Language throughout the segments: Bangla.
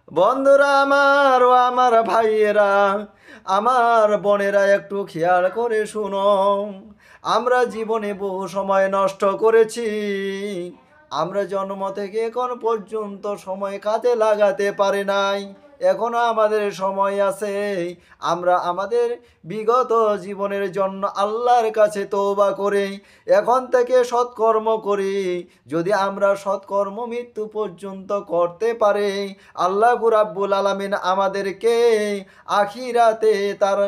বন্ধুরা আমার ও আমার ভাইয়েরা, আমার বোনেরা, একটু খেয়াল করে শুনো। আমরা জীবনে বহু সময় নষ্ট করেছি। আমরা জন্ম থেকে এখন পর্যন্ত সময় কাজে লাগাতে পারি নাই। এখনো আমাদের সময় আছে। আমরা আমাদের বিগত জীবনের জন্য আল্লাহর কাছে তওবা করে এখন থেকে সৎকর্ম করি। যদি আমরা সৎকর্ম মৃত্যু পর্যন্ত করতে পারি, আল্লাহ রাব্বুল আলামিন আমাদেরকে আখিরাতে তার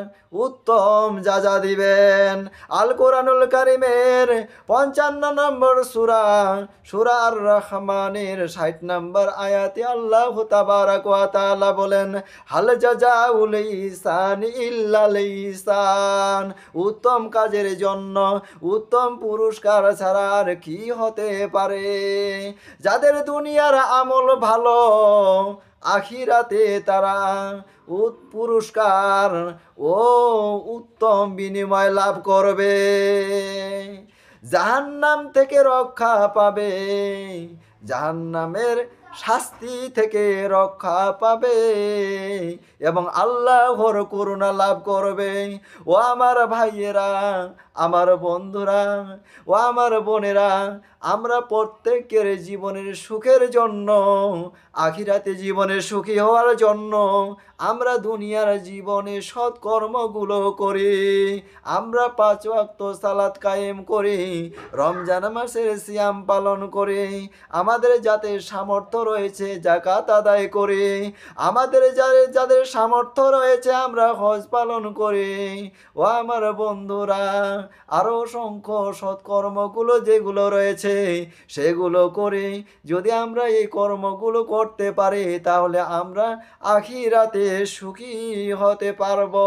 উত্তম যাজা দিবেন। আল কোরআনুল কারিমের 55 নম্বর সূরা, সূরা আর রহমানের 60 নম্বর আয়াতে আল্লাহ তাবারাক ওয়া তাআলা বলেন, হাল জাযাউল ইহসান ইল্লাল ইহসান। উত্তম কাজের জন্য উত্তম পুরস্কার ছাড়া আর কি হতে পারে? যাদের দুনিয়ার আমল ভালো, আখিরাতে তারা পুরস্কার ও উত্তম বিনিময় লাভ করবে, জাহান্নাম থেকে রক্ষা পাবে, জাহান্নামের শাস্তি থেকে রক্ষা পাবে এবং আল্লাহর করুণা লাভ করবে। ও আমার ভাইয়েরা, আমার বন্ধুরা, ও আমার বোনেরা, আমরা প্রত্যেকের জীবনের সুখের জন্য, আখিরাতে জীবনে সুখী হওয়ার জন্য আমরা দুনিয়ার জীবনে সৎকর্মগুলো করি। আমরা 5 ওয়াক্ত সালাত কায়েম করি, রমজান মাসের সিয়াম পালন করি, আমাদের যাতে সামর্থ্য রয়েছে যাকাত আদায় করি, আমাদের যাদের সামর্থ্য রয়েছে আমরা হজ পালন করি। ও আমার বন্ধুরা, আরও অসংখ্য সৎকর্মগুলো যেগুলো রয়েছে সেগুলো করি। যদি আমরা এই কর্মগুলো করতে পারি তাহলে আমরা আখিরাতে সুখী হতে পারবো।